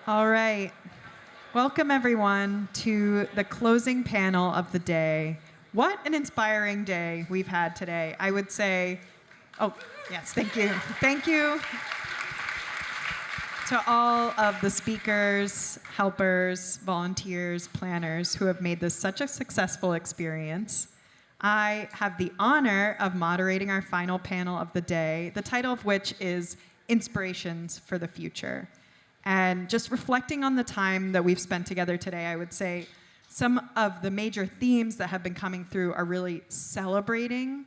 All right. Welcome, everyone, to the closing panel of the day. What an inspiring day we've had today. I would say, oh, yes, thank you. Thank you to all of the speakers, helpers, volunteers, planners who have made this such a successful experience. I have the honor of moderating our final panel of the day, the title of which is Inspirations for the Future. And just reflecting on the time that we've spent together today, I would say some of the major themes that have been coming through are really celebrating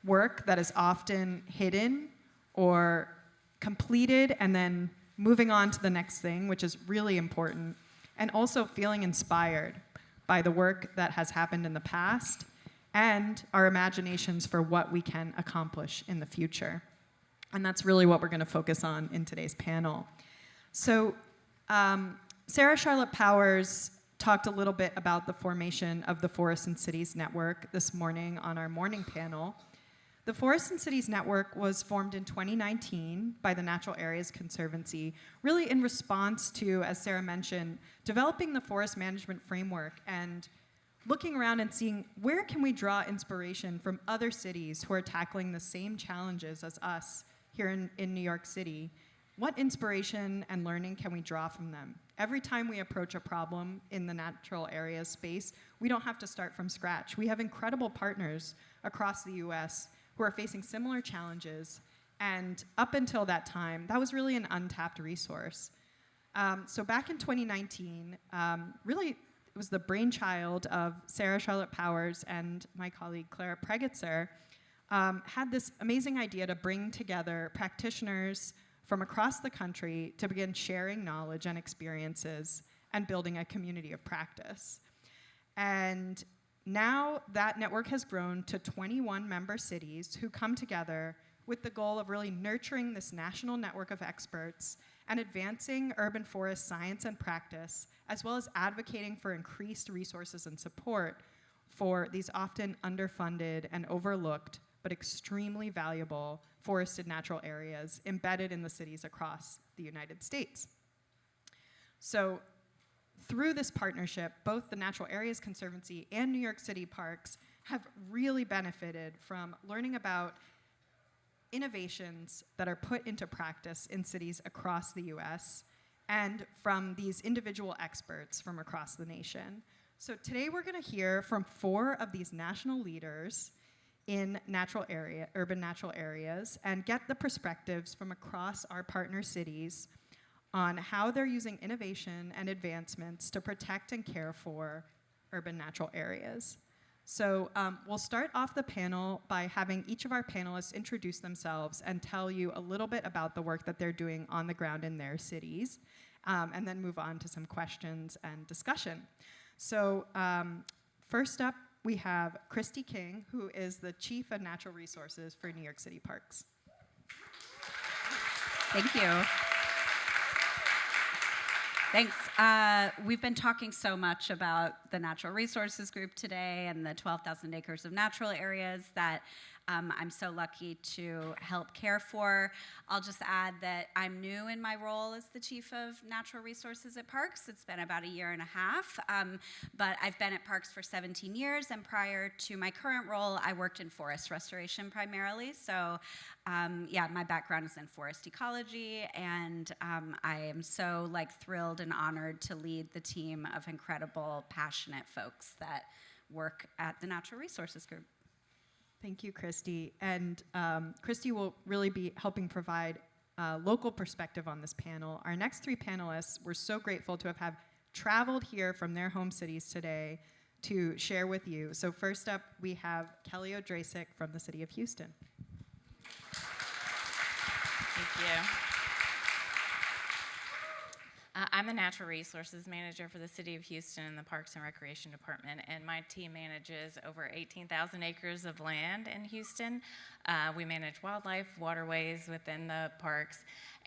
work that is often hidden or completed and then moving on to the next thing, which is really important, and also feeling inspired by the work that has happened in the past and our imaginations for what we can accomplish in the future. And that's really what we're going to focus on in today's panel. So Sarah Charlotte Powers talked a little bit about the formation of the Forests and Cities Network this morning on our morning panel. The Forests and Cities Network was formed in 2019 by the Natural Areas Conservancy, really in response to, as Sarah mentioned, developing the forest management framework and looking around and seeing where can we draw inspiration from other cities who are tackling the same challenges as us here in New York City. What inspiration and learning can we draw from them? Every time we approach a problem in the natural areas space, we don't have to start from scratch. We have incredible partners across the US who are facing similar challenges, and up until that time, that was really an untapped resource. So back in 2019, really it was the brainchild of Sarah Charlotte Powers and my colleague Clara Pregitzer, had this amazing idea to bring together practitioners from across the country to begin sharing knowledge and experiences and building a community of practice. And now that network has grown to 21 member cities who come together with the goal of really nurturing this national network of experts and advancing urban forest science and practice, as well as advocating for increased resources and support for these often underfunded and overlooked but extremely valuable forested natural areas embedded in the cities across the United States. So through this partnership, both the Natural Areas Conservancy and New York City Parks have really benefited from learning about innovations that are put into practice in cities across the US and from these individual experts from across the nation. So today we're going to hear from 4 of these national leaders in urban natural areas and get the perspectives from across our partner cities on how they're using innovation and advancements to protect and care for urban natural areas. So we'll start off the panel by having each of our panelists introduce themselves and tell you a little bit about the work that they're doing on the ground in their cities, and then move on to some questions and discussion. So first up, we have Christy King, who is the Chief of Natural Resources for New York City Parks. Thank you. Thanks. We've been talking so much about the Natural Resources Group today and the 12,000 acres of natural areas that I'm so lucky to help care for. I'll just add that I'm new in my role as the Chief of Natural Resources at Parks. It's been about a year and a half, but I've been at Parks for 17 years, and prior to my current role, I worked in forest restoration primarily. So yeah, my background is in forest ecology, and I am so thrilled and honored to lead the team of incredible, passionate folks that work at the Natural Resources Group. Thank you, Christy. And Christy will really be helping provide a local perspective on this panel. Our next 3 panelists, we're so grateful to have traveled here from their home cities today to share with you. So first up, we have Kelly Odrasic from the city of Houston. Thank you. I'm the Natural Resources Manager for the City of Houston in the Parks and Recreation Department, and my team manages over 18,000 acres of land in Houston. We manage wildlife, waterways within the parks,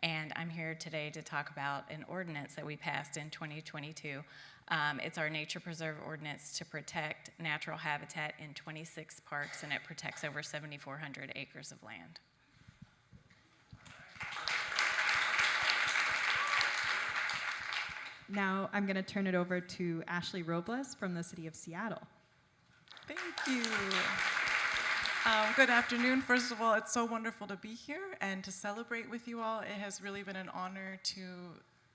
and I'm here today to talk about an ordinance that we passed in 2022. It's our Nature Preserve Ordinance to protect natural habitat in 26 parks, and it protects over 7,400 acres of land. Now I'm going to turn it over to Ashley Robles from the City of Seattle. Thank you. Good afternoon. First of all, it's so wonderful to be here and to celebrate with you all. It has really been an honor to,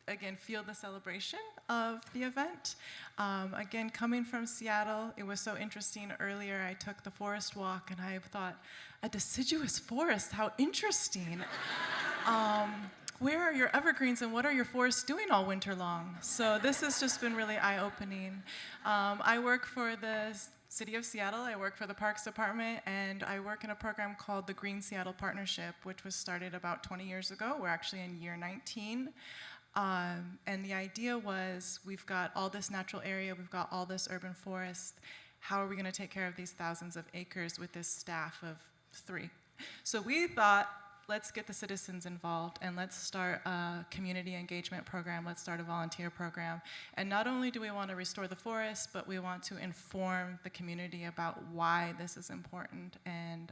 again, feel the celebration of the event. Again, coming from Seattle, it was so interesting. Earlier, I took the forest walk, and I thought, a deciduous forest, how interesting. Where are your evergreens and what are your forests doing all winter long? So this has just been really eye-opening. I work for the City of Seattle, I work for the Parks Department, and I work in a program called the Green Seattle Partnership, which was started about 20 years ago. We're actually in year 19. And the idea was, we've got all this natural area, we've got all this urban forest. How are we gonna take care of these thousands of acres with this staff of 3? So we thought, let's get the citizens involved and let's start a community engagement program, let's start a volunteer program. And not only do we want to restore the forest, but we want to inform the community about why this is important. And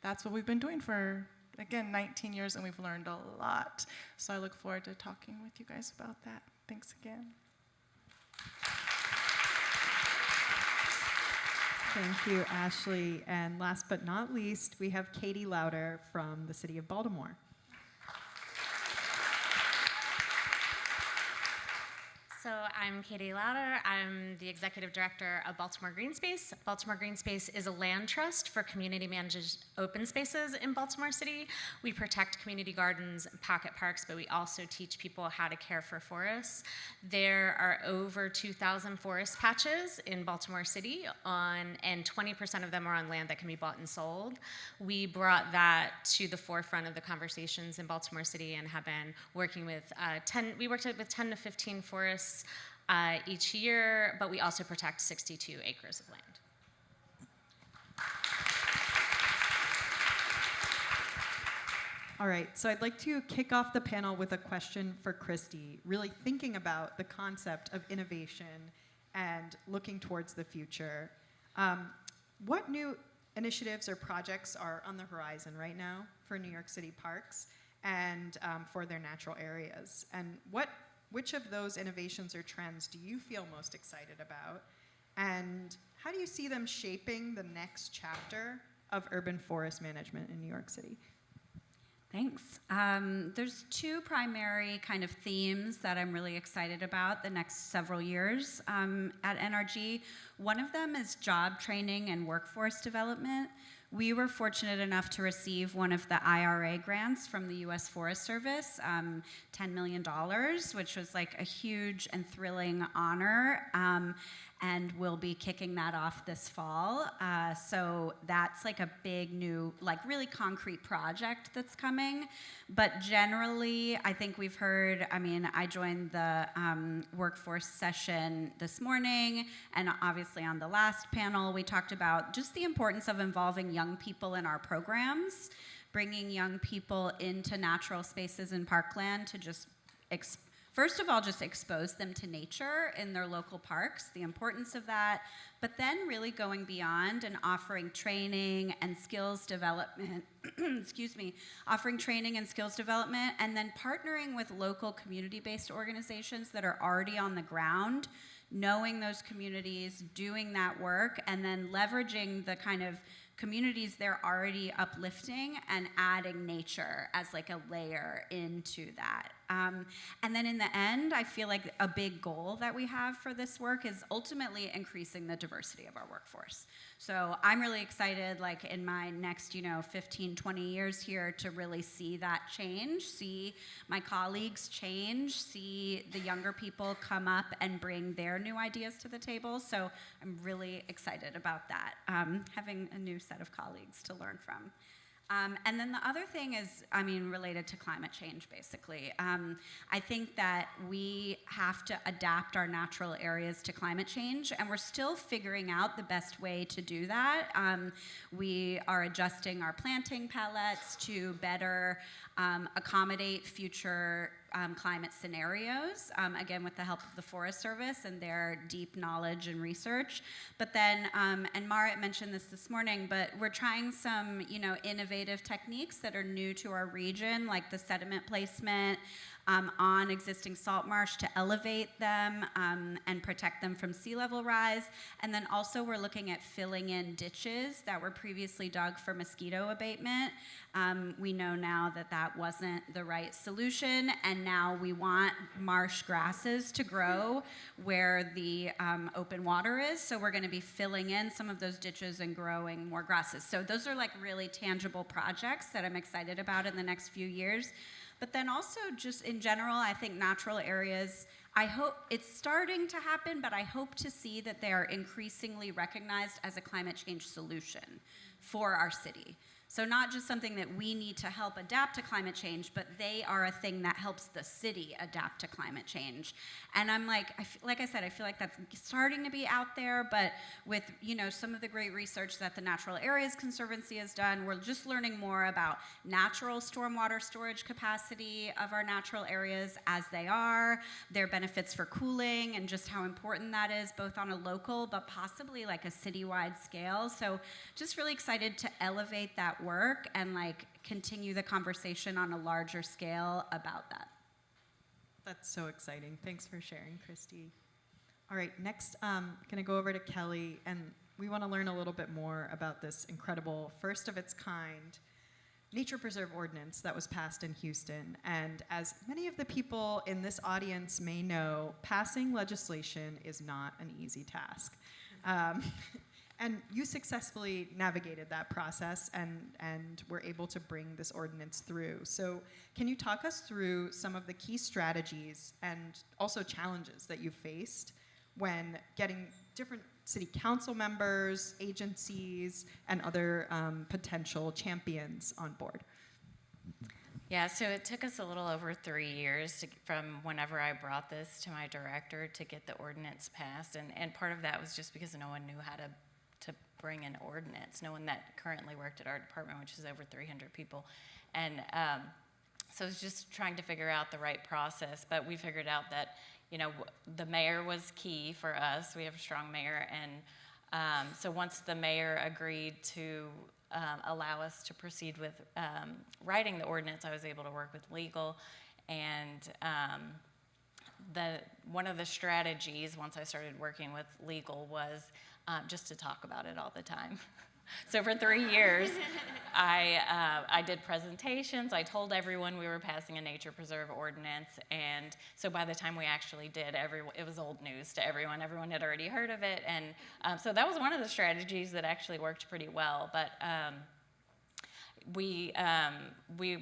that's what we've been doing for, again, 19 years, and we've learned a lot. So I look forward to talking with you guys about that. Thanks again. Thank you, Ashley. And last but not least, we have Katie Lauder from the City of Baltimore. So I'm Katie Lauder. I'm the Executive Director of Baltimore Green Space. Baltimore Green Space is a land trust for community managed open spaces in Baltimore City. We protect community gardens and pocket parks, but we also teach people how to care for forests. There are over 2,000 forest patches in Baltimore City, and 20% of them are on land that can be bought and sold. We brought that to the forefront of the conversations in Baltimore City and have been working with 10 to 15 forests each year, but we also protect 62 acres of land. All right, so I'd like to kick off the panel with a question for Christy, really thinking about the concept of innovation and looking towards the future. What new initiatives or projects are on the horizon right now for New York City parks and for their natural areas? And which of those innovations or trends do you feel most excited about? And how do you see them shaping the next chapter of urban forest management in New York City? Thanks. There's 2 primary kind of themes that I'm really excited about the next several years at NRG. One of them is job training and workforce development. We were fortunate enough to receive one of the IRA grants from the U.S. Forest Service, $10 million, which was like a huge and thrilling honor. And we'll be kicking that off this fall. So that's like a big new, like really concrete project that's coming. But generally, I think we've heard, I joined the workforce session this morning, and obviously on the last panel, we talked about just the importance of involving young people in our programs, bringing young people into natural spaces in parkland to just first of all, just expose them to nature in their local parks, the importance of that, but then really going beyond and offering training and skills development, offering training and skills development, and then partnering with local community-based organizations that are already on the ground, knowing those communities, doing that work, and then leveraging the kind of communities they're already uplifting and adding nature as like a layer into that. And then in the end, I feel like a big goal that we have for this work is ultimately increasing the diversity of our workforce. So I'm really excited, like in my next, 15, 20 years here to really see that change, see my colleagues change, see the younger people come up and bring their new ideas to the table. So I'm really excited about that, having a new set of colleagues to learn from. And then the other thing is, related to climate change, basically. I think that we have to adapt our natural areas to climate change, and we're still figuring out the best way to do that. We are adjusting our planting palettes to better accommodate future climate scenarios, again, with the help of the Forest Service and their deep knowledge and research. But then, and Marit mentioned this morning, but we're trying some, innovative techniques that are new to our region, like the sediment placement, on existing salt marsh to elevate them and protect them from sea level rise. And then also we're looking at filling in ditches that were previously dug for mosquito abatement. We know now that that wasn't the right solution, and now we want marsh grasses to grow where the open water is. So we're going to be filling in some of those ditches and growing more grasses. So those are like really tangible projects that I'm excited about in the next few years. But then also just in general, I think natural areas, I hope it's starting to happen, but I hope to see that they are increasingly recognized as a climate change solution for our city. So not just something that we need to help adapt to climate change, but they are a thing that helps the city adapt to climate change. And I'm like, like I said, I feel like that's starting to be out there, but with, you know, some of the great research that the Natural Areas Conservancy has done, we're just learning more about natural stormwater storage capacity of our natural areas as they are, their benefits for cooling, and just how important that is, both on a local, but possibly like a citywide scale. So just really excited to elevate that work and like continue the conversation on a larger scale about that. That's so exciting. Thanks for sharing, Christy. All right, next, I'm going to go over to Kelly, and we want to learn a little bit more about this incredible, first of its kind, nature preserve ordinance that was passed in Houston. And as many of the people in this audience may know, passing legislation is not an easy task. And you successfully navigated that process and were able to bring this ordinance through. So can you talk us through some of the key strategies and also challenges that you faced when getting different city council members, agencies, and other potential champions on board? Yeah, so it took us a little over 3 years from whenever I brought this to my director to get the ordinance passed. And part of that was just because no one knew how to bring an ordinance, no one that currently worked at our department, which is over 300 people. And so it was just trying to figure out the right process. But we figured out that, you know, the mayor was key for us. We have a strong mayor. And so once the mayor agreed to allow us to proceed with writing the ordinance, I was able to work with legal. And one of the strategies, once I started working with legal, was just to talk about it all the time. So for 3 years, I did presentations. I told everyone we were passing a nature preserve ordinance. And so by the time we actually did, it was old news to everyone. Everyone had already heard of it. And so that was one of the strategies that actually worked pretty well. But we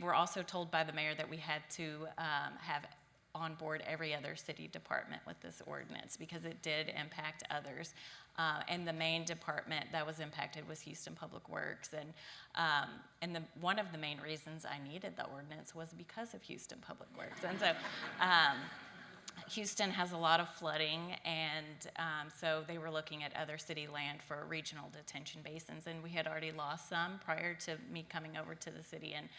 were also told by the mayor that we had to have on board every other city department with this ordinance because it did impact others. And the main department that was impacted was Houston Public Works. And one of the main reasons I needed the ordinance was because of Houston Public Works. And so Houston has a lot of flooding, and so they were looking at other city land for regional detention basins, and we had already lost some prior to me coming over to the city. And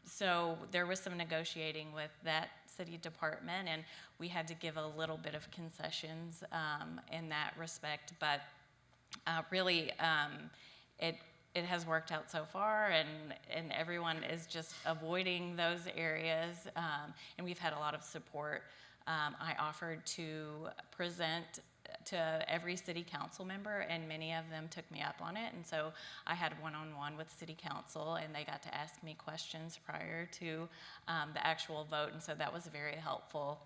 so there was some negotiating with that city department, and we had to give a little bit of concessions in that respect. But really, it has worked out so far, and everyone is just avoiding those areas, and we've had a lot of support. I offered to present to every city council member, and many of them took me up on it. And so I had one-on-one with city council, and they got to ask me questions prior to the actual vote, and so that was very helpful.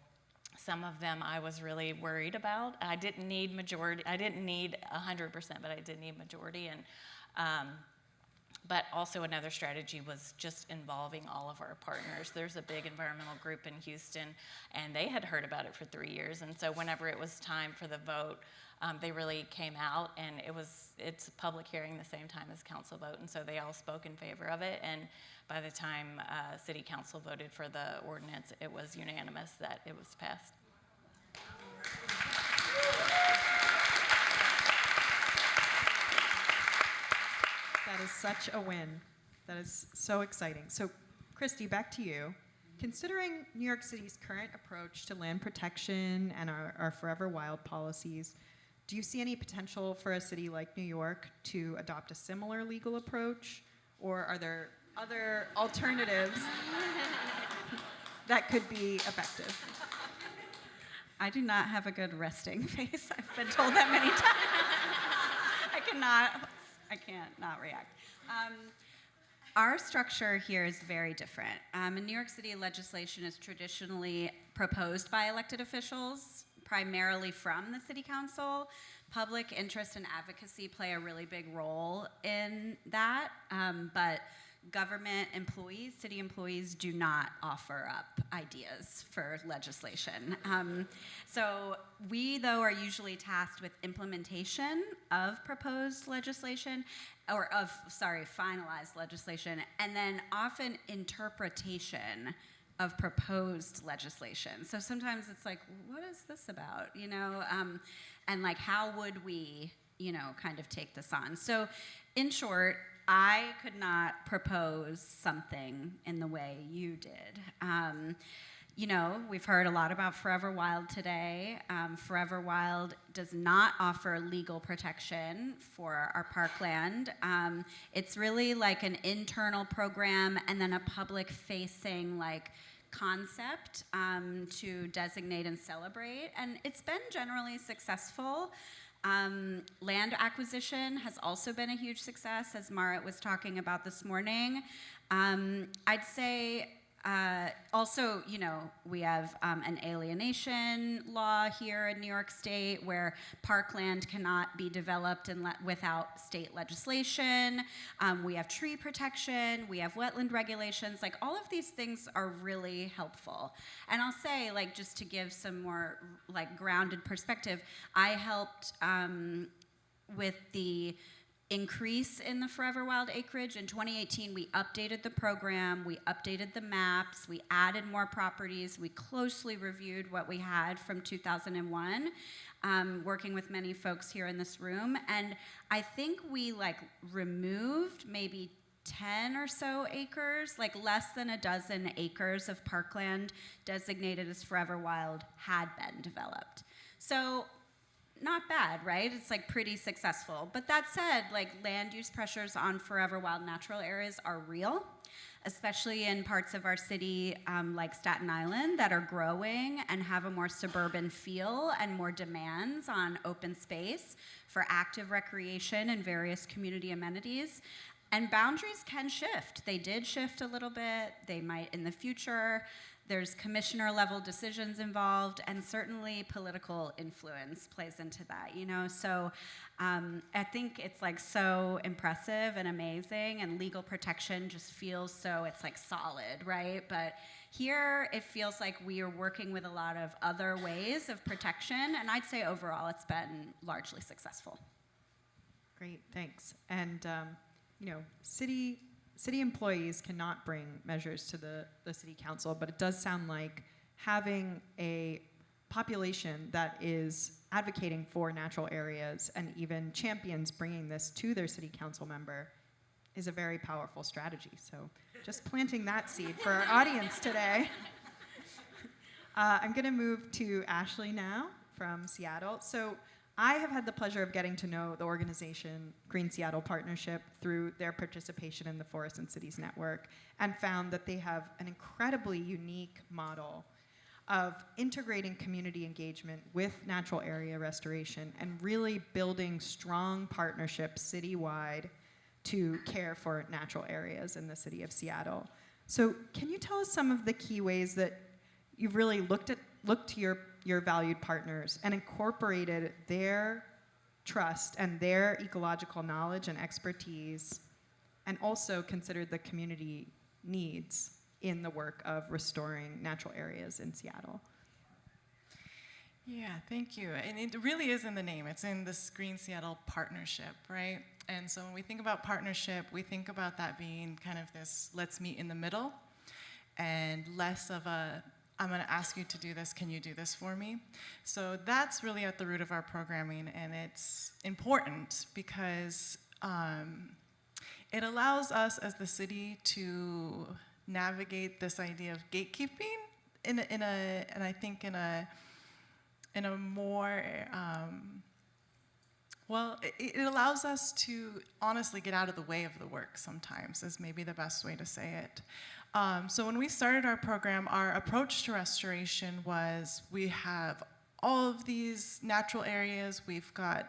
Some of them I was really worried about. I didn't need majority. I didn't need 100%, but I did need majority. And but also another strategy was just involving all of our partners. There's a big environmental group in Houston, and they had heard about it for 3 years. And so whenever it was time for the vote, they really came out, and it's a public hearing the same time as council vote, and so they all spoke in favor of it. And by the time city council voted for the ordinance, it was unanimous that it was passed. That is such a win. That is so exciting. So, Christy, back to you. Considering New York City's current approach to land protection and our Forever Wild policies, do you see any potential for a city like New York to adopt a similar legal approach? Or are there other alternatives that could be effective? I do not have a good resting face. I've been told that many times. I can't not react. Our structure here is very different. In New York City, legislation is traditionally proposed by elected officials, primarily from the city council. Public interest and advocacy play a really big role in that, but government employees, city employees, do not offer up ideas for legislation. So we, though, are usually tasked with implementation of proposed legislation, or finalized legislation, and then often interpretation of proposed legislation. So sometimes it's like, what is this about, and like, how would we, kind of take this on? So in short, I could not propose something in the way you did. We've heard a lot about Forever Wild today. Forever Wild does not offer legal protection for our parkland. It's really like an internal program and then a public-facing concept to designate and celebrate, and it's been generally successful. Land acquisition has also been a huge success, as Marit was talking about this morning. I'd say also, we have an alienation law here in New York State where parkland cannot be developed without state legislation. We have tree protection, we have wetland regulations. All of these things are really helpful. And I'll say, just to give some more grounded perspective, I helped with the increase in the Forever Wild acreage. In 2018, we updated the program, we updated the maps, we added more properties, we closely reviewed what we had from 2001, working with many folks here in this room. And I think we removed maybe 10 or so acres, less than a dozen acres of parkland designated as Forever Wild had been developed. So not bad, right? It's pretty successful. But that said, land use pressures on Forever Wild natural areas are real, especially in parts of our city like Staten Island that are growing and have a more suburban feel and more demands on open space for active recreation and various community amenities. And boundaries can shift. They did shift a little bit. They might in the future. There's commissioner level decisions involved, and certainly political influence plays into that, So I think it's so impressive and amazing, and legal protection just feels so, it's solid, right? But here it feels like we are working with a lot of other ways of protection, and I'd say overall it's been largely successful. Great, thanks. And city employees cannot bring measures to the city council, but it does sound like having a population that is advocating for natural areas and even champions bringing this to their city council member is a very powerful strategy. So just planting that seed for our audience today. I'm going to move to Ashley now from Seattle. So I have had the pleasure of getting to know the organization Green Seattle Partnership through their participation in the Forests and Cities Network, and found that they have an incredibly unique model of integrating community engagement with natural area restoration and really building strong partnerships citywide to care for natural areas in the city of Seattle. So can you tell us some of the key ways that you've really looked to your valued partners and incorporated their trust and their ecological knowledge and expertise, and also considered the community needs in the work of restoring natural areas in Seattle? Yeah, thank you. And it really is in the name. It's in this Green Seattle Partnership, right? And so when we think about partnership, we think about that being kind of this, let's meet in the middle, and less of a, I'm going to ask you to do this, can you do this for me? So that's really at the root of our programming, and it's important because it allows us as the city to navigate this idea of gatekeeping in a more, it allows us to honestly get out of the way of the work sometimes, is maybe the best way to say it. So when we started our program, our approach to restoration was we have all of these natural areas, we've got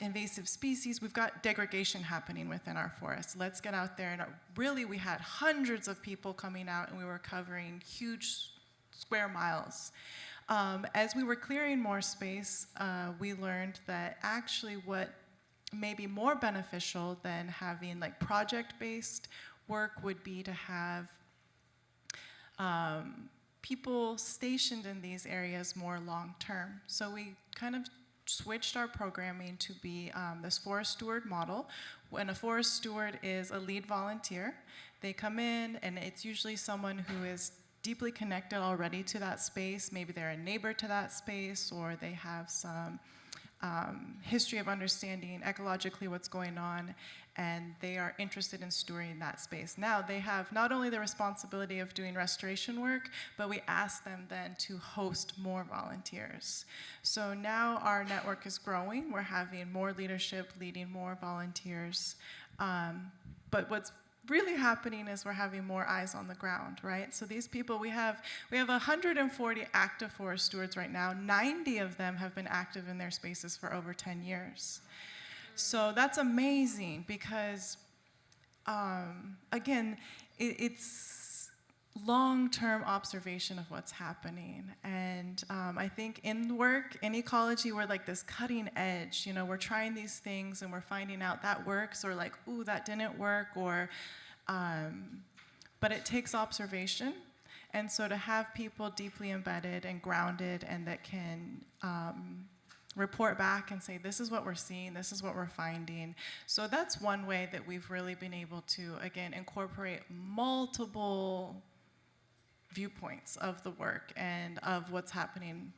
invasive species, we've got degradation happening within our forests. Let's get out there. And really, we had hundreds of people coming out, and we were covering huge square miles. As we were clearing more space, we learned that actually what may be more beneficial than having like project-based work would be to have people stationed in these areas more long-term. So we kind of switched our programming to be this forest steward model. When a forest steward is a lead volunteer, they come in, and it's usually someone who is deeply connected already to that space. Maybe they're a neighbor to that space, or they have some history of understanding ecologically what's going on, and they are interested in stewarding that space. Now, they have not only the responsibility of doing restoration work, but we ask them then to host more volunteers. So now our network is growing. We're having more leadership, leading more volunteers. But what's really happening is we're having more eyes on the ground, right? So these people, we have 140 active forest stewards right now. 90 of them have been active in their spaces for over 10 years. So that's amazing because, again, it's long-term observation of what's happening. And I think in work, in ecology, we're like this cutting edge. You know, we're trying these things and we're finding out that works, or like, ooh, that didn't work, or, but it takes observation. And so to have people deeply embedded and grounded and that can report back and say, this is what we're seeing, this is what we're finding. So that's one way that we've really been able to, again, incorporate multiple viewpoints of the work and of what's happening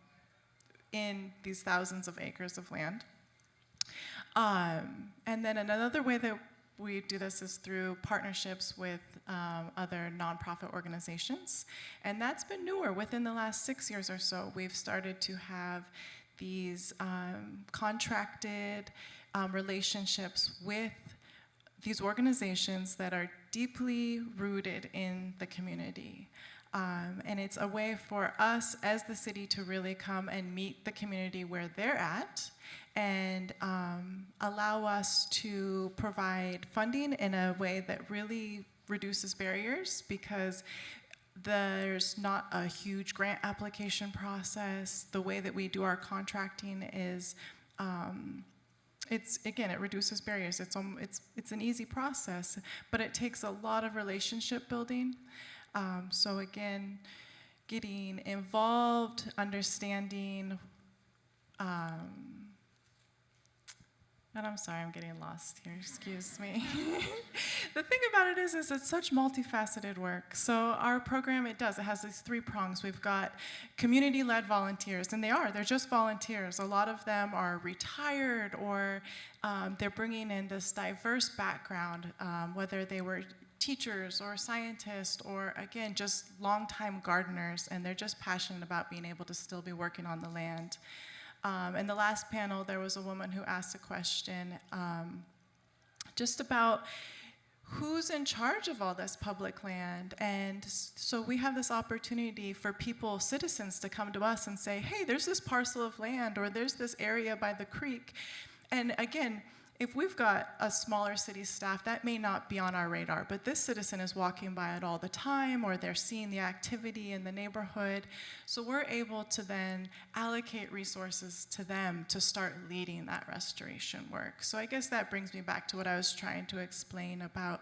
in these thousands of acres of land. And then another way that we do this is through partnerships with other nonprofit organizations. And that's been newer. Within the last 6 years or so, we've started to have these contracted relationships with these organizations that are deeply rooted in the community. And it's a way for us as the city to really come and meet the community where they're at and allow us to provide funding in a way that really reduces barriers, because there's not a huge grant application process. The way that we do our contracting is, it reduces barriers. It's an easy process, but it takes a lot of relationship building. So again, getting involved, understanding, and I'm sorry, I'm getting lost here, excuse me. The thing about it is it's such multifaceted work. So our program, it has these 3 prongs. We've got community-led volunteers, and they're just volunteers. A lot of them are retired, or they're bringing in this diverse background, whether they were teachers or scientists, or again, just longtime gardeners, and they're just passionate about being able to still be working on the land. In the last panel, there was a woman who asked a question just about who's in charge of all this public land. And so we have this opportunity for people, citizens, to come to us and say, hey, there's this parcel of land, or there's this area by the creek. And again, if we've got a smaller city staff, that may not be on our radar, but this citizen is walking by it all the time, or they're seeing the activity in the neighborhood. So we're able to then allocate resources to them to start leading that restoration work. So I guess that brings me back to what I was trying to explain about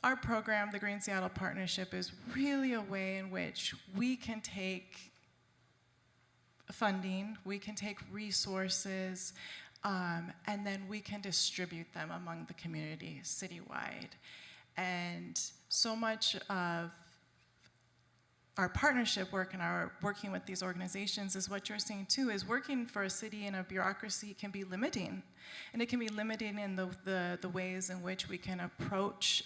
our program. The Green Seattle Partnership is really a way in which we can take funding, we can take resources, and then we can distribute them among the community citywide. And so much of our partnership work and our working with these organizations is what you're seeing too, is working for a city in a bureaucracy can be limiting. And it can be limiting in the ways in which we can approach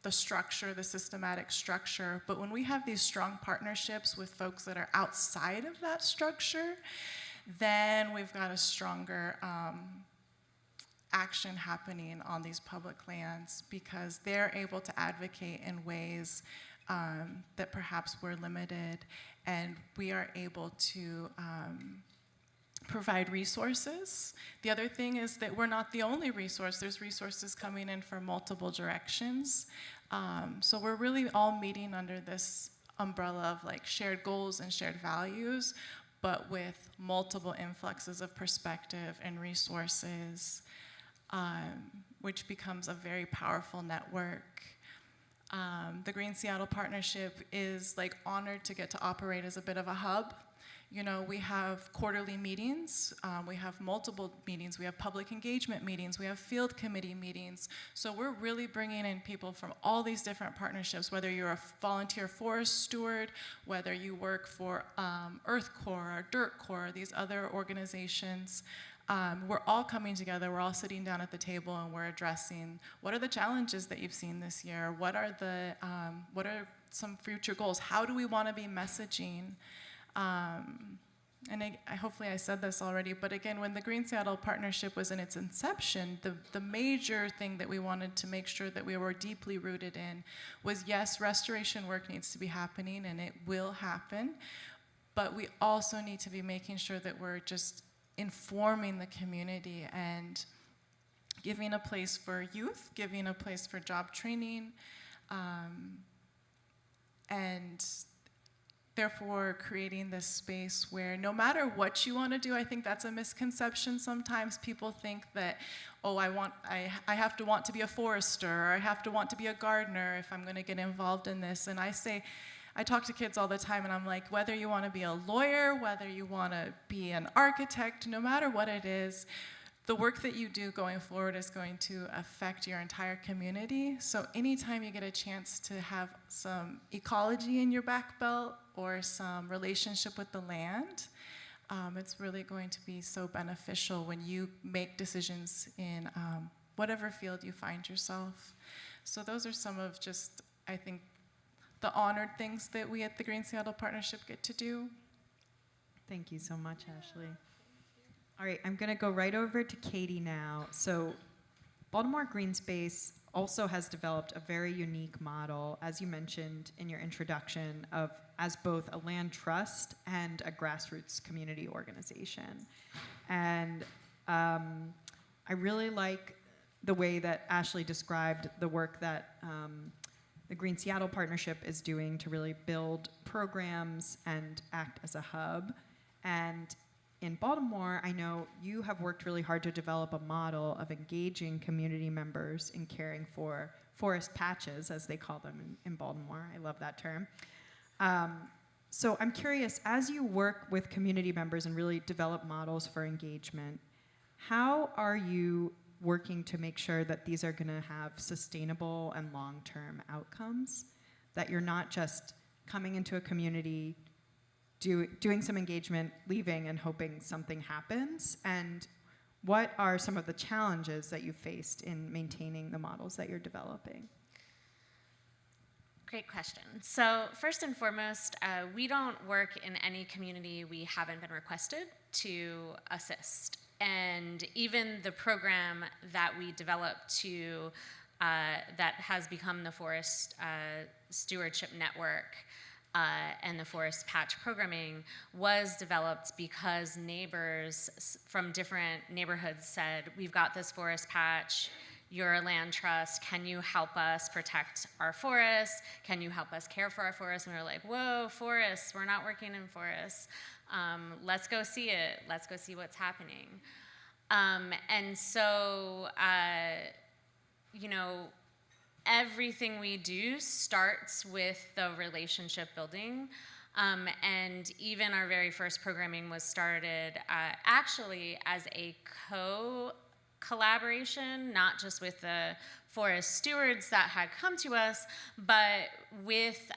the structure, the systematic structure. But when we have these strong partnerships with folks that are outside of that structure, then we've got a stronger action happening on these public lands because they're able to advocate in ways that perhaps we're limited, and we are able to provide resources. The other thing is that we're not the only resource. There's resources coming in from multiple directions. So we're really all meeting under this umbrella of like shared goals and shared values, but with multiple influxes of perspective and resources, which becomes a very powerful network. The Green Seattle Partnership is like honored to get to operate as a bit of a hub. You know, we have quarterly meetings, we have multiple meetings, we have public engagement meetings, we have field committee meetings. So we're really bringing in people from all these different partnerships, whether you're a volunteer forest steward, whether you work for Earth Corps or Dirt Corps, these other organizations. We're all coming together, we're all sitting down at the table, and we're addressing what are the challenges that you've seen this year, what are some future goals, how do we want to be messaging? And hopefully I said this already, but again, when the Green Seattle Partnership was in its inception, the major thing that we wanted to make sure that we were deeply rooted in was, yes, restoration work needs to be happening, and it will happen, but we also need to be making sure that we're just informing the community and giving a place for youth, giving a place for job training, and therefore creating this space where no matter what you want to do, I think that's a misconception sometimes. People think that, oh, I have to want to be a forester, or I have to want to be a gardener if I'm going to get involved in this. And I talk to kids all the time, and I'm like, whether you want to be a lawyer, whether you want to be an architect, no matter what it is, the work that you do going forward is going to affect your entire community. So anytime you get a chance to have some ecology in your back belt or some relationship with the land, it's really going to be so beneficial when you make decisions in whatever field you find yourself. So those are some of just, I think, the honored things that we at the Green Seattle Partnership get to do. Thank you so much, Ashley. All right, I'm going to go right over to Katie now. So Baltimore Green Space also has developed a very unique model, as you mentioned in your introduction, as both a land trust and a grassroots community organization. And I really like the way that Ashley described the work that the Green Seattle Partnership is doing to really build programs and act as a hub. And in Baltimore, I know you have worked really hard to develop a model of engaging community members in caring for forest patches, as they call them in Baltimore. I love that term. So I'm curious, as you work with community members and really develop models for engagement, how are you working to make sure that these are going to have sustainable and long-term outcomes? That you're not just coming into a community, doing some engagement, leaving, and hoping something happens? And what are some of the challenges that you faced in maintaining the models that you're developing? Great question. So first and foremost, we don't work in any community we haven't been requested to assist. And even the program that we developed that has become the Forest Stewardship Network and the Forest Patch Programming was developed because neighbors from different neighborhoods said, we've got this forest patch, you're a land trust, can you help us protect our forests? Can you help us care for our forests? And we were like, whoa, forests, we're not working in forests. Let's go see it, let's go see what's happening. And so, everything we do starts with the relationship building. And even our very first programming was started actually as a collaboration, not just with the forest stewards that had come to us, but with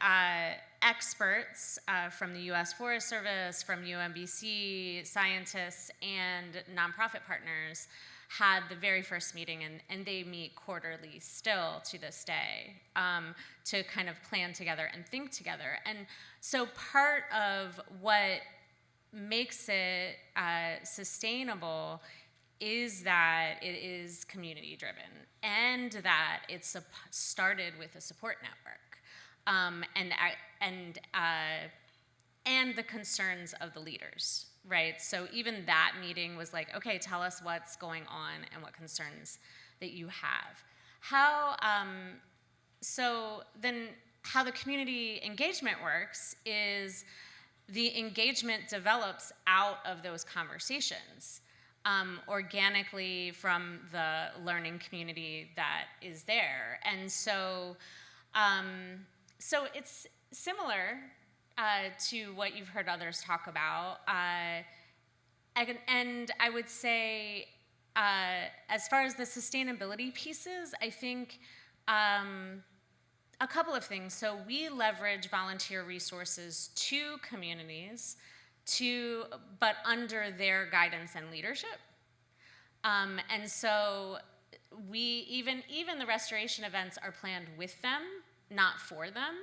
experts from the U.S. Forest Service, from UMBC, scientists, and nonprofit partners had the very first meeting, and they meet quarterly still to this day to kind of plan together and think together. And so part of what makes it sustainable is that it is community driven and that it's started with a support network, and the concerns of the leaders, right? So even that meeting was like, okay, tell us what's going on and what concerns that you have. So then how the community engagement works is the engagement develops out of those conversations organically from the learning community that is there. And so, so it's similar to what you've heard others talk about. And I would say, as far as the sustainability pieces, I think a couple of things. So we leverage volunteer resources to communities, but under their guidance and leadership. And so we even the restoration events are planned with them, not for them.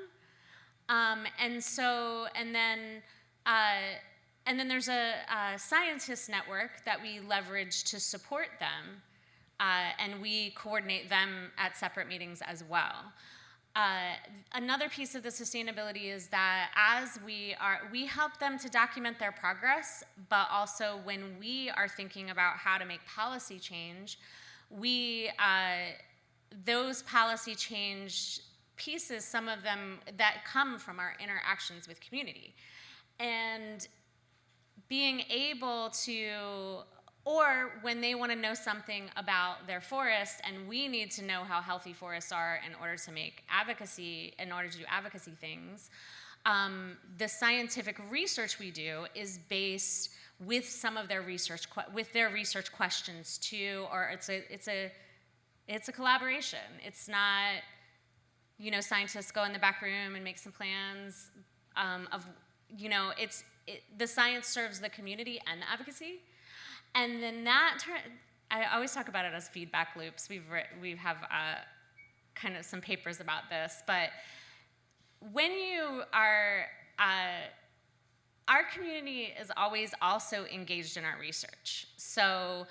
And then there's a scientist network that we leverage to support them, and we coordinate them at separate meetings as well. Another piece of the sustainability is that as we help them to document their progress, but also when we are thinking about how to make policy change, those policy change pieces, some of them that come from our interactions with community. And being able to, or when they want to know something about their forest and we need to know how healthy forests are in order to do advocacy things, the scientific research we do is based with some of their research, with their research questions too, or it's a collaboration. It's not, scientists go in the back room and make some plans the science serves the community and the advocacy. And then I always talk about it as feedback loops. We have kind of some papers about this, but when you are, our community is always also engaged in our research. So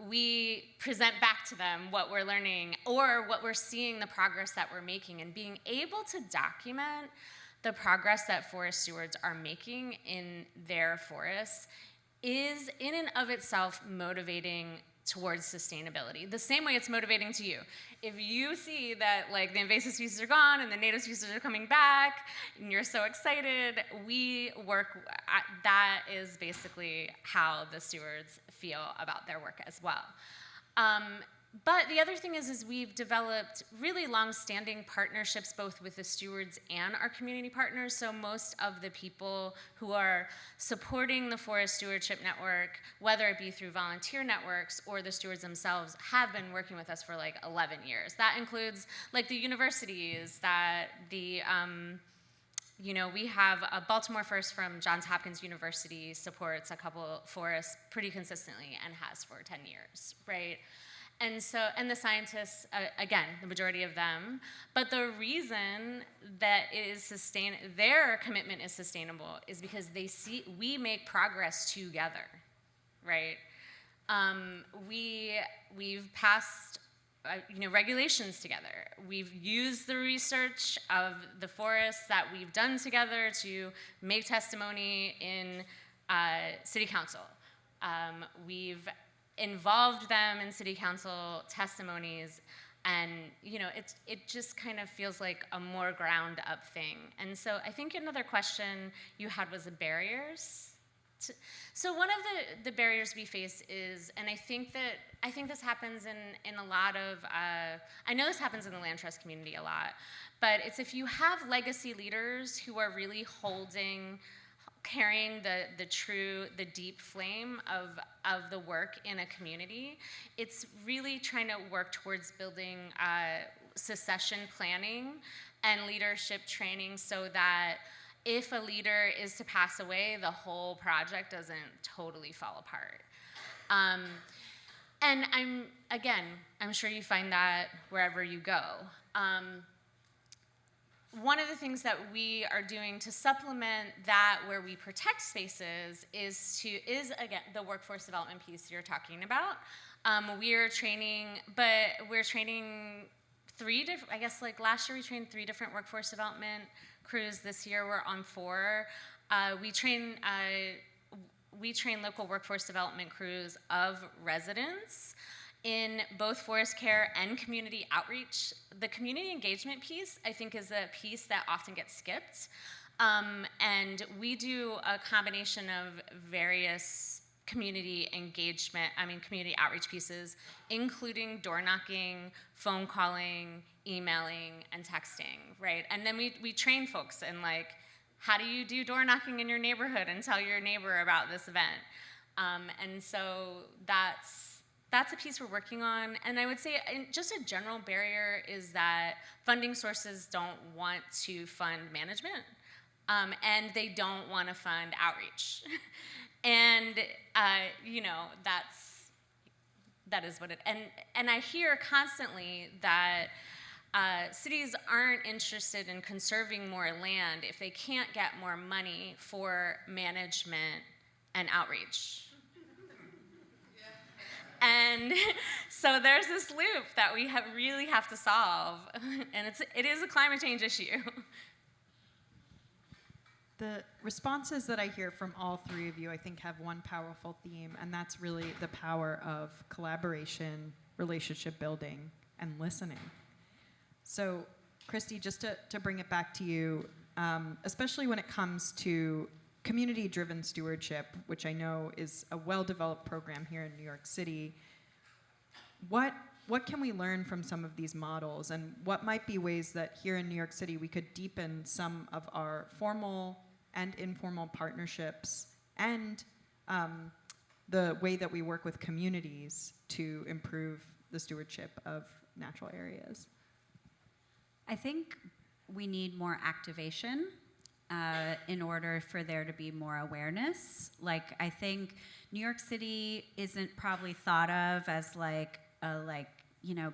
we present back to them what we're learning or what we're seeing, the progress that we're making, and being able to document the progress that forest stewards are making in their forests is in and of itself motivating towards sustainability. The same way it's motivating to you. If you see that like the invasive species are gone and the native species are coming back and you're so excited, that is basically how the stewards feel about their work as well. But the other thing is we've developed really long-standing partnerships both with the stewards and our community partners. So most of the people who are supporting the Forest Stewardship Network, whether it be through volunteer networks or the stewards themselves, have been working with us for like 11 years. That includes like the universities that we have a Baltimore First from Johns Hopkins University supports a couple forests pretty consistently and has for 10 years, right? And the scientists, again, the majority of them, but the reason that it is their commitment is sustainable is because they see we make progress together, right? We've passed, regulations together. We've used the research of the forests that we've done together to make testimony in city council. We've involved them in city council testimonies, and it just kind of feels like a more ground up thing. And so I think another question you had was the barriers. So one of the barriers we face is, and I think this happens in a lot of, I know this happens in the land trust community a lot, but it's if you have legacy leaders who are really carrying the deep flame of the work in a community, it's really trying to work towards building succession planning and leadership training so that if a leader is to pass away, the whole project doesn't totally fall apart. And I'm sure you find that wherever you go. one of the things that we are doing to supplement that where we protect spaces is again the workforce development piece you're talking about. We're training three different, I guess like last year we trained 3 different workforce development crews. This year we're on 4. We train local workforce development crews of residents in both forest care and community outreach. The community engagement piece, I think, is a piece that often gets skipped. And we do a combination of various community outreach pieces, including door knocking, phone calling, emailing, and texting, right? And then we train folks in like, how do you do door knocking in your neighborhood and tell your neighbor about this event? And so that's a piece we're working on. And I would say just a general barrier is that funding sources don't want to fund management, and they don't want to fund outreach. And that is what it. And I hear constantly that cities aren't interested in conserving more land if they can't get more money for management and outreach. And so there's this loop that we really have to solve, and it is a climate change issue. The responses that I hear from all 3 of you, I think, have one powerful theme, and that's really the power of collaboration, relationship building, and listening. So, Christy, just to bring it back to you, especially when it comes to community-driven stewardship, which I know is a well-developed program here in New York City, what can we learn from some of these models, and what might be ways that here in New York City we could deepen some of our formal and informal partnerships and the way that we work with communities to improve the stewardship of natural areas? I think we need more activation in order for there to be more awareness. Like, I think New York City isn't probably thought of as like a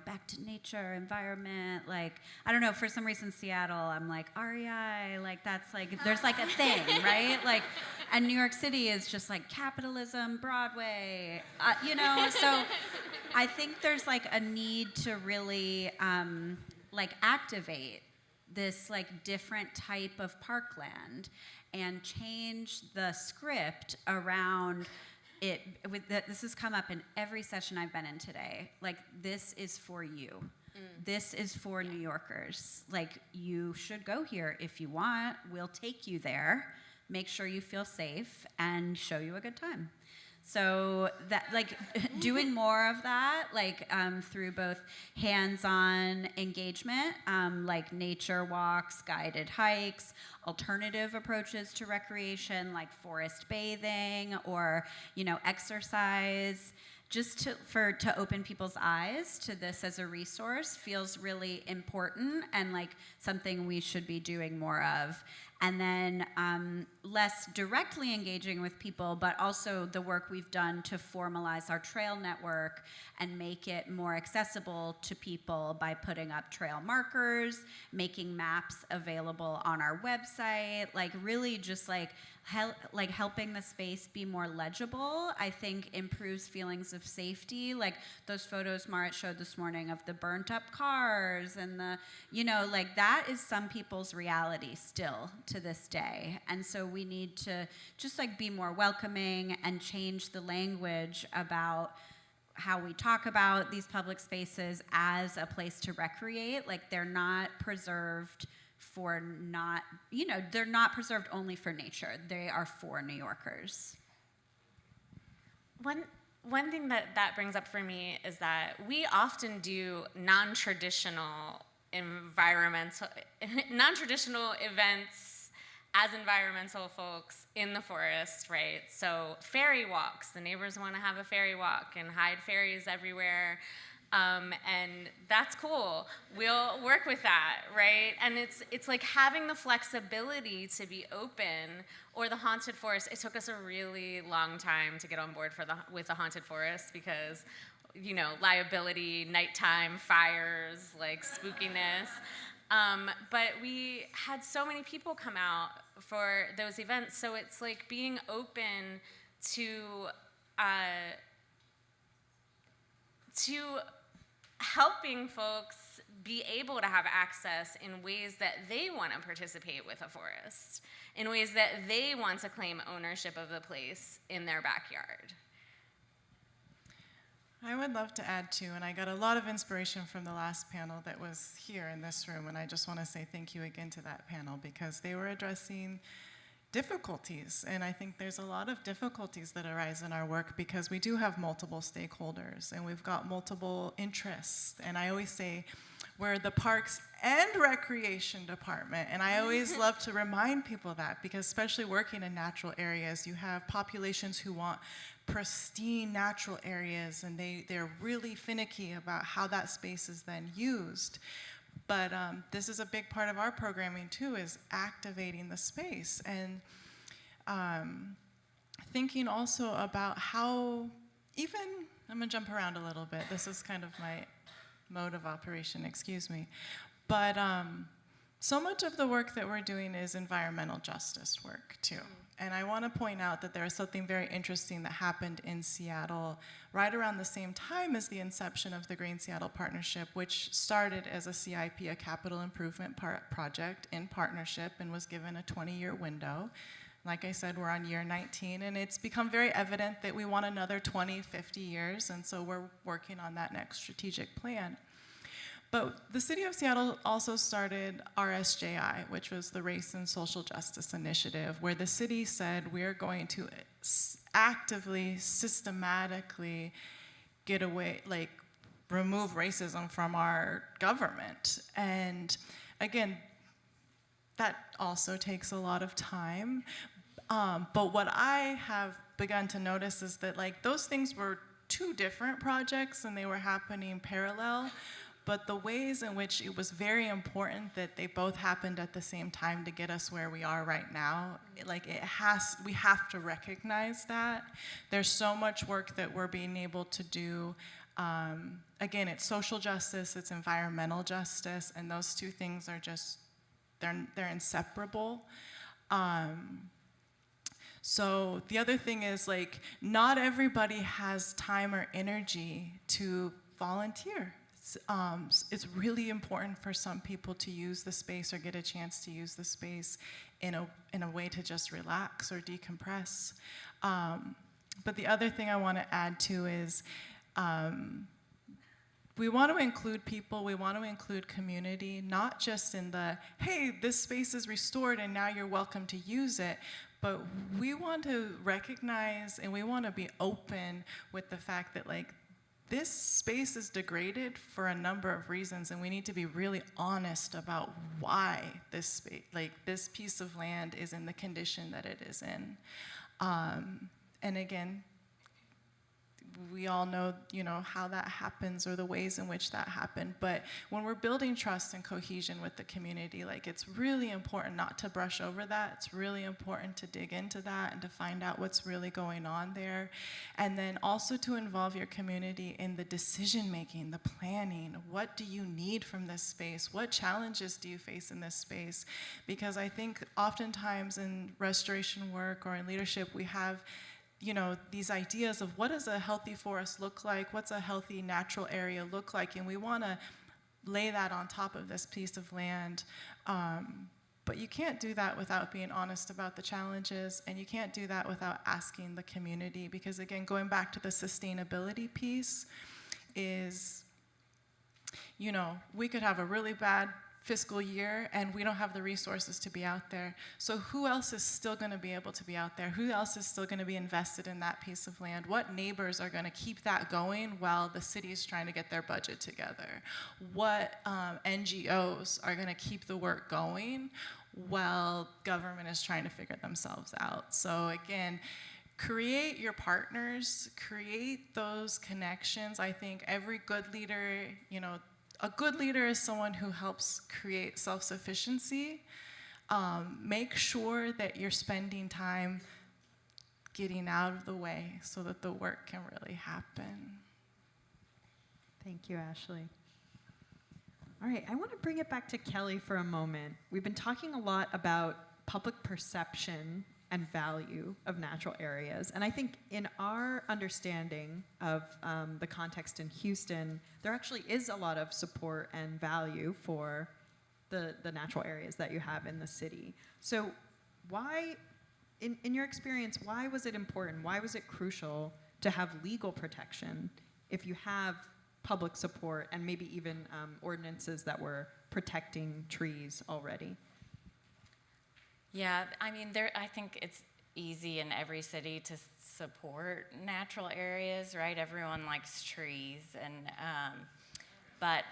back to nature environment. Like, I don't know, for some reason Seattle, I'm like, REI, like that's like, there's like a thing, right? Like, and New York City is just like capitalism, Broadway, so I think there's like a need to really activate this like different type of parkland and change the script around it. This has come up in every session I've been in today. Like, this is for you. This is for New Yorkers. Like, you should go here if you want. We'll take you there, make sure you feel safe, and show you a good time. So that, like, doing more of that, like through both hands-on engagement, like nature walks, guided hikes, alternative approaches to recreation, like forest bathing or, exercise, just to open people's eyes to this as a resource feels really important and like something we should be doing more of. And then less directly engaging with people, but also the work we've done to formalize our trail network and make it more accessible to people by putting up trail markers, making maps available on our website, like really just like helping the space be more legible, I think improves feelings of safety. Like those photos Marit showed this morning of the burnt up cars and the, like that is some people's reality still to this day. And so we need to just like be more welcoming and change the language about how we talk about these public spaces as a place to recreate. Like they're not preserved they're not preserved only for nature. They are for New Yorkers. One thing that brings up for me is that we often do non-traditional events as environmental folks in the forest, right? So ferry walks, the neighbors want to have a ferry walk and hide ferries everywhere. And that's cool. We'll work with that, right? And it's like having the flexibility to be open, or the haunted forest. It took us a really long time to get on board with the haunted forest because, liability, nighttime fires, like spookiness. But we had so many people come out for those events, so it's like being open to helping folks be able to have access in ways that they want to participate with a forest, in ways that they want to claim ownership of the place in their backyard. I would love to add too, and I got a lot of inspiration from the last panel that was here in this room, and I just want to say thank you again to that panel because they were addressing difficulties, and I think there's a lot of difficulties that arise in our work because we do have multiple stakeholders and we've got multiple interests, and I always say we're the Parks and Recreation Department, and I always love to remind people that because especially working in natural areas, you have populations who want pristine natural areas and they're really finicky about how that space is then used. But this is a big part of our programming too, is activating the space and thinking also about how even, I'm gonna jump around a little bit, this is kind of my mode of operation, excuse me. But so much of the work that we're doing is environmental justice work too. And I want to point out that there is something very interesting that happened in Seattle right around the same time as the inception of the Green Seattle Partnership, which started as a CIP, a capital improvement project in partnership, and was given a 20-year window. Like I said, we're on year 19, and it's become very evident that we want another 20, 50 years, and so we're working on that next strategic plan. But the city of Seattle also started RSJI, which was the Race and Social Justice Initiative, where the city said we're going to actively, systematically get away, like remove racism from our government. And again, that also takes a lot of time. But what I have begun to notice is that like those things were two different projects and they were happening parallel. But the ways in which it was very important that they both happened at the same time to get us where we are right now, we have to recognize that. There's so much work that we're being able to do. Again, it's social justice, it's environmental justice, and those two things are just, they're inseparable. So the other thing is like, not everybody has time or energy to volunteer. It's really important for some people to use the space or get a chance to use the space in a way to just relax or decompress. But the other thing I want to add too is we want to include people, we want to include community, not just in the, hey, this space is restored and now you're welcome to use it, but we want to recognize and we want to be open with the fact that like, this space is degraded for a number of reasons, and we need to be really honest about why this space, like this piece of land is in the condition that it is in. And again, we all know, how that happens or the ways in which that happened. But when we're building trust and cohesion with the community, like it's really important not to brush over that. It's really important to dig into that and to find out what's really going on there. And then also to involve your community in the decision making, the planning. What do you need from this space? What challenges do you face in this space? Because I think oftentimes in restoration work or in leadership, we have these ideas of what does a healthy forest look like, what's a healthy natural area look like, and we want to lay that on top of this piece of land. But you can't do that without being honest about the challenges, and you can't do that without asking the community, because again, going back to the sustainability piece is, we could have a really bad fiscal year and we don't have the resources to be out there. So who else is still going to be able to be out there? Who else is still going to be invested in that piece of land? What neighbors are going to keep that going while the city is trying to get their budget together? What NGOs are going to keep the work going while government is trying to figure themselves out? So again, create your partners, create those connections. I think every good leader, a good leader is someone who helps create self-sufficiency. Make sure that you're spending time getting out of the way so that the work can really happen. Thank you, Ashley. All right, I want to bring it back to Kelly for a moment. We've been talking a lot about public perception and value of natural areas. And I think in our understanding of the context in Houston, there actually is a lot of support and value for the natural areas that you have in the city. So why, in your experience, why was it important? Why was it crucial to have legal protection if you have public support and maybe even ordinances that were protecting trees already? Yeah, I mean, I think it's easy in every city to support natural areas, right? Everyone likes trees, and but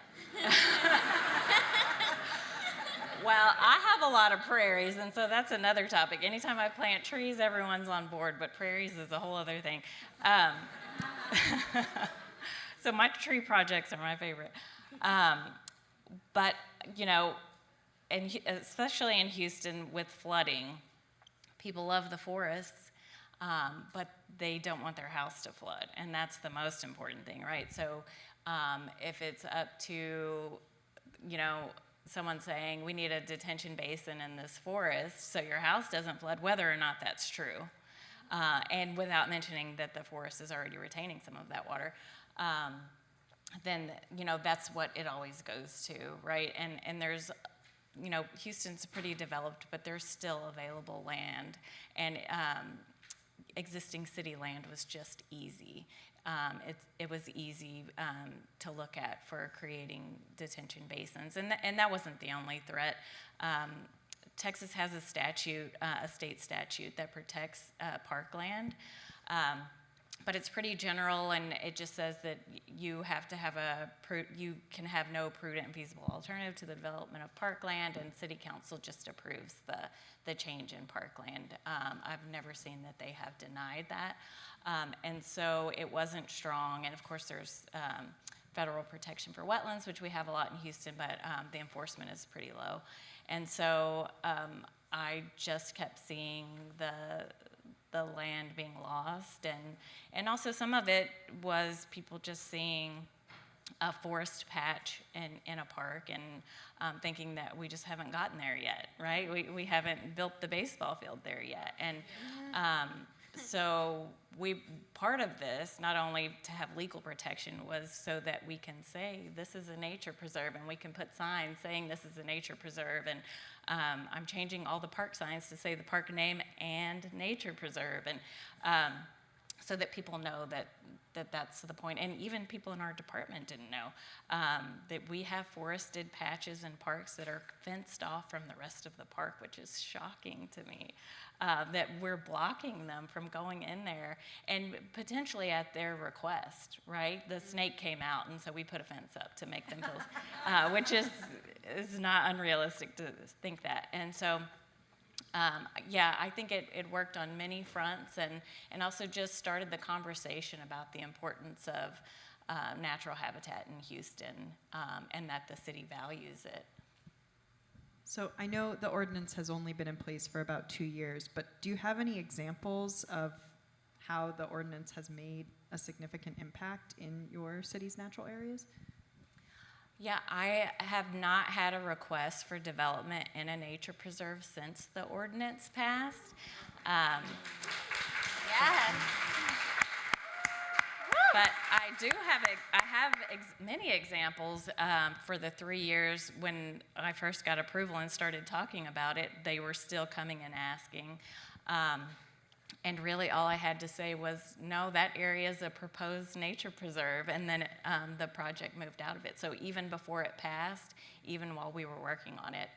well, I have a lot of prairies, and so that's another topic. Anytime I plant trees, everyone's on board, but prairies is a whole other thing. So my tree projects are my favorite. But you know, and especially in Houston with flooding, people love the forests, but they don't want their house to flood, and that's the most important thing, right? So if it's up to, you know, someone saying we need a detention basin in this forest so your house doesn't flood, whether or not that's true, and without mentioning that the forest is already retaining some of that water, then, you know, that's what it always goes to, right? And there's, you know, Houston's pretty developed, but there's still available land, and existing city land was just easy. It was easy to look at for creating detention basins, and that wasn't the only threat. Texas has a statute, a state statute that protects parkland. But it's pretty general, and it just says that you have to have you can have no prudent and feasible alternative to the development of parkland, and City Council just approves the change in parkland. I've never seen that they have denied that, and so it wasn't strong. And of course, there's federal protection for wetlands, which we have a lot in Houston, but the enforcement is pretty low. And so I just kept seeing the land being lost, and also some of it was people just seeing a forest patch in a park and thinking that we just haven't gotten there yet, right? We haven't built the baseball field there yet, and so part of this, not only to have legal protection, was so that we can say this is a nature preserve, and we can put signs saying this is a nature preserve, and I'm changing all the park signs to say the park name and nature preserve, and so that people know that that's the point. And even people in our department didn't know that we have forested patches and parks that are fenced off from the rest of the park, which is shocking to me, that we're blocking them from going in there, and potentially at their request, right? The snake came out, and so we put a fence up to make them feel, which is not unrealistic to think that. And so yeah, I think it worked on many fronts, and also just started the conversation about the importance of natural habitat in Houston, and that the city values it. So I know the ordinance has only been in place for about 2 years, but do you have any examples of how the ordinance has made a significant impact in your city's natural areas? Yeah, I have not had a request for development in a nature preserve since the ordinance passed. Yes. But I have many examples for the 3 years when I first got approval and started talking about it. They were still coming and asking. And really all I had to say was, no, that area is a proposed nature preserve, and then the project moved out of it. So even before it passed, even while we were working on it,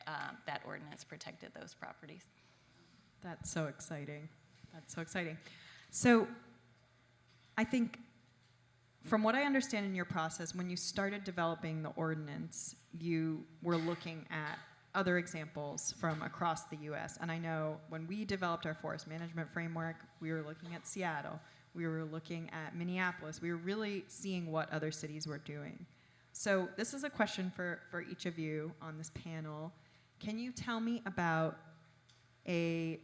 that ordinance protected those properties. That's so exciting. That's so exciting. So I think from what I understand in your process, when you started developing the ordinance, you were looking at other examples from across the U.S. And I know when we developed our forest management framework, we were looking at Seattle, we were looking at Minneapolis, we were really seeing what other cities were doing. So this is a question for each of you on this panel. Can you tell me about a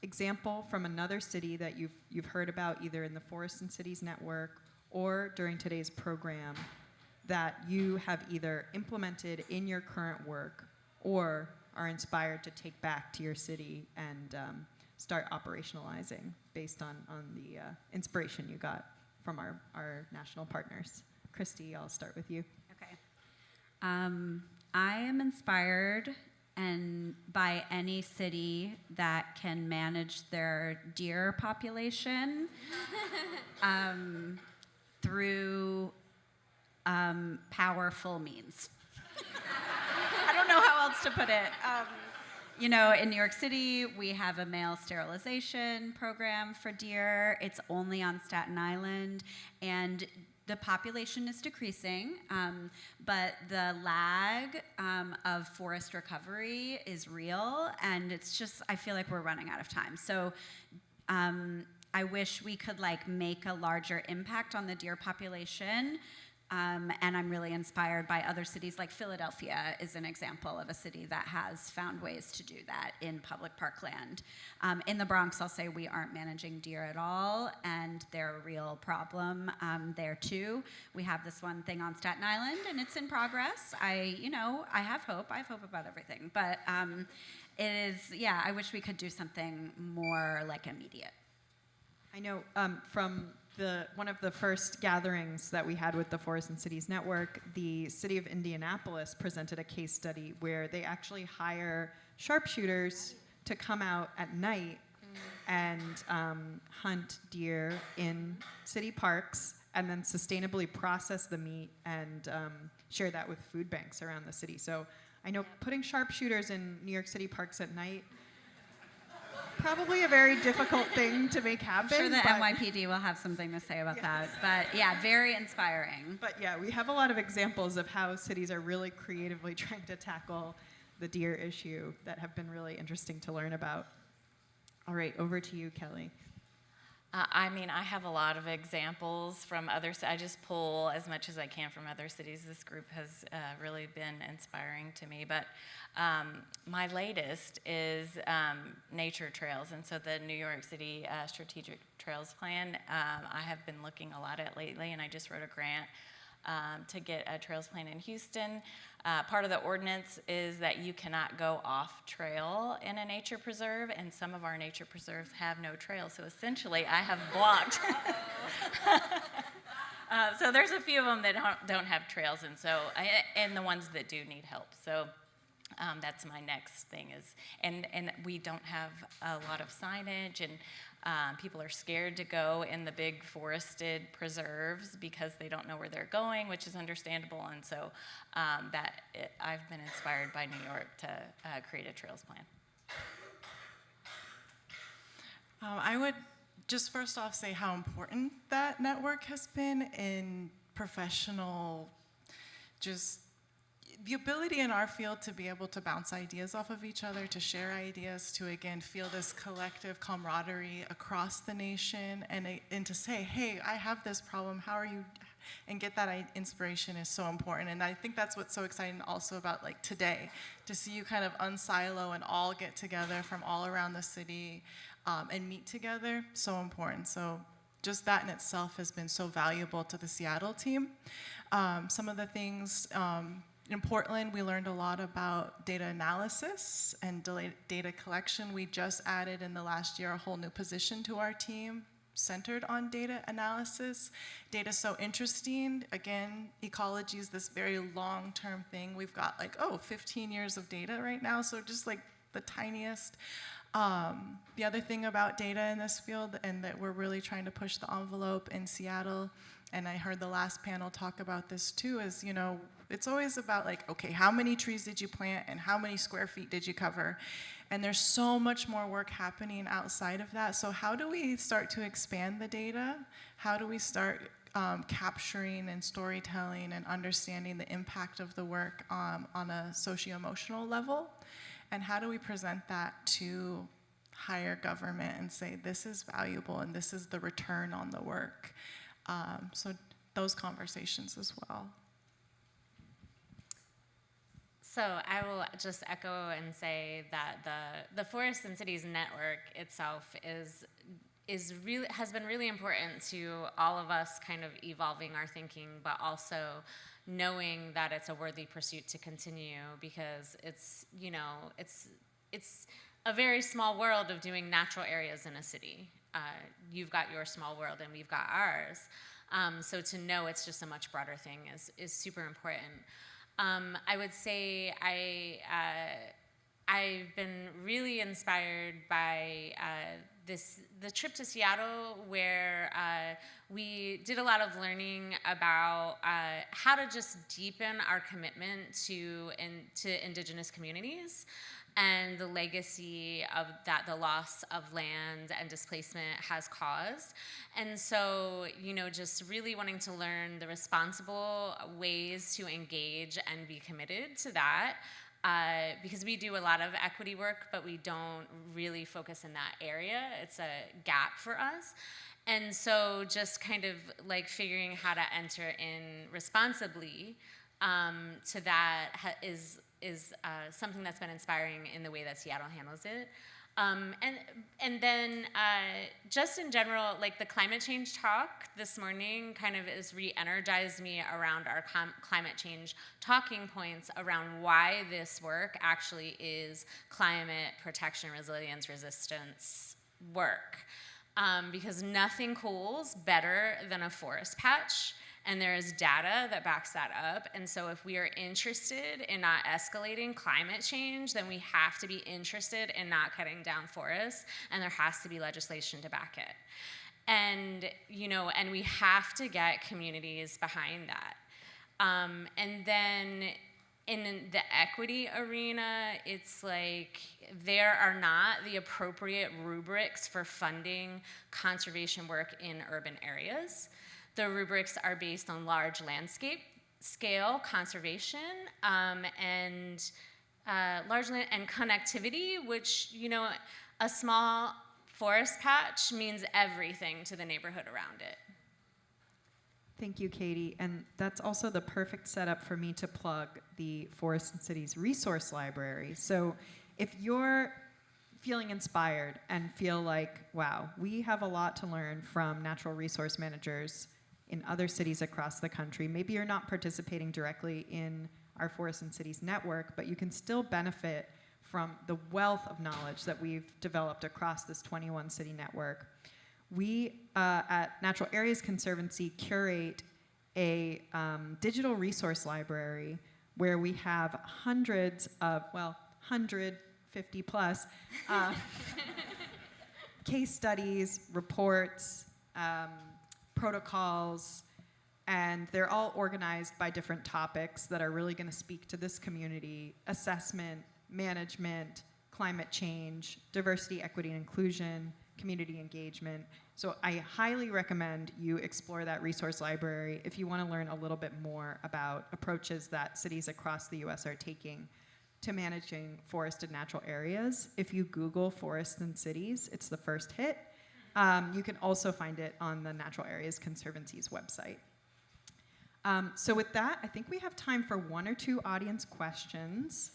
example from another city that you've heard about either in the Forests and Cities Network or during today's program that you have either implemented in your current work or are inspired to take back to your city and start operationalizing based on the inspiration you got from our national partners? Christy, I'll start with you. Okay. I am inspired by any city that can manage their deer population through powerful means. I don't know how else to put it. In New York City, we have a male sterilization program for deer. It's only on Staten Island, and the population is decreasing, but the lag of forest recovery is real, and it's just, I feel like we're running out of time. So I wish we could make a larger impact on the deer population. And I'm really inspired by other cities, like Philadelphia is an example of a city that has found ways to do that in public parkland. In the Bronx, I'll say we aren't managing deer at all, and they're a real problem there too. We have this one thing on Staten Island, and it's in progress. I have hope. I have hope about everything, but it is, I wish we could do something more immediate. I know from one of the first gatherings that we had with the Forests and Cities Network, the city of Indianapolis presented a case study where they actually hire sharpshooters to come out at night and hunt deer in city parks and then sustainably process the meat and share that with food banks around the city. So I know putting sharpshooters in New York City parks at night, probably a very difficult thing to make happen. I'm sure the NYPD will have something to say about that. But very inspiring. But we have a lot of examples of how cities are really creatively trying to tackle the deer issue that have been really interesting to learn about. All right, over to you, Kelly. I have a lot of examples from I just pull as much as I can from other cities. This group has really been inspiring to me. But my latest is nature trails. And so the New York City Strategic Trails Plan, I have been looking a lot at lately, and I just wrote a grant to get a trails plan in Houston. Part of the ordinance is that you cannot go off trail in a nature preserve, and some of our nature preserves have no trails. So essentially, I have blocked. So there's a few of them that don't have trails, and the ones that do need help. So that's my next thing and we don't have a lot of signage, and people are scared to go in the big forested preserves because they don't know where they're going, which is understandable. And so I've been inspired by New York to create a trails plan. I would just first off say how important that network has been in professional, just the ability in our field to be able to bounce ideas off of each other, to share ideas, to again feel this collective camaraderie across the nation, and to say, hey, I have this problem, how are you, and get that inspiration is so important. And I think that's what's so exciting also about today, to see you kind of unsilo and all get together from all around the city and meet together, so important. So just that in itself has been so valuable to the Seattle team. Some of the things, in Portland, we learned a lot about data analysis and data collection. We just added in the last year a whole new position to our team centered on data analysis. Data's so interesting. Again, ecology is this very long-term thing. We've got 15 years of data right now, so just the tiniest. The other thing about data in this field, and that we're really trying to push the envelope in Seattle, and I heard the last panel talk about this too, is, it's always about okay, how many trees did you plant and how many square feet did you cover? And there's so much more work happening outside of that. So how do we start to expand the data? How do we start capturing and storytelling and understanding the impact of the work on a socio-emotional level? And how do we present that to higher government and say, this is valuable and this is the return on the work? So those conversations as well. So I will just echo and say that the Forests and Cities Network itself has been really important to all of us kind of evolving our thinking, but also knowing that it's a worthy pursuit to continue, because it's, you know, it's a very small world of doing natural areas in a city. You've got your small world and we've got ours. So to know it's just a much broader thing is super important. I would say I've been really inspired by the trip to Seattle, where we did a lot of learning about how to just deepen our commitment to Indigenous communities and the legacy of that the loss of land and displacement has caused. And so, you know, just really wanting to learn the responsible ways to engage and be committed to that. Because we do a lot of equity work, but we don't really focus in that area. It's a gap for us. And so just kind of like figuring how to enter in responsibly to that is something that's been inspiring in the way that Seattle handles it. And then just in general, like the climate change talk this morning kind of has re-energized me around our climate change talking points around why this work actually is climate protection, resilience, resistance work. Because nothing cools better than a forest patch. And there is data that backs that up. And so if we are interested in not escalating climate change, then we have to be interested in not cutting down forests, and there has to be legislation to back it. And, you know, and we have to get communities behind that. And then in the equity arena, it's like there are not the appropriate rubrics for funding conservation work in urban areas. The rubrics are based on large landscape scale conservation and large land and connectivity, which, you know, a small forest patch means everything to the neighborhood around it. Thank you, Katie. And that's also the perfect setup for me to plug the Forests and Cities Resource Library. So if you're feeling inspired and feel like, wow, we have a lot to learn from natural resource managers in other cities across the country. Maybe you're not participating directly in our Forests and Cities network, but you can still benefit from the wealth of knowledge that we've developed across this 21 city network. We at Natural Areas Conservancy curate a digital resource library where we have hundreds of, 150 plus case studies, reports, protocols, and they're all organized by different topics that are really going to speak to this community: assessment, management, climate change, diversity, equity, and inclusion, community engagement. So I highly recommend you explore that resource library if you want to learn a little bit more about approaches that cities across the US are taking to managing forested natural areas. If you Google forests and cities, it's the first hit. You can also find it on the Natural Areas Conservancy's website. So with that, I think we have time for one or two audience questions.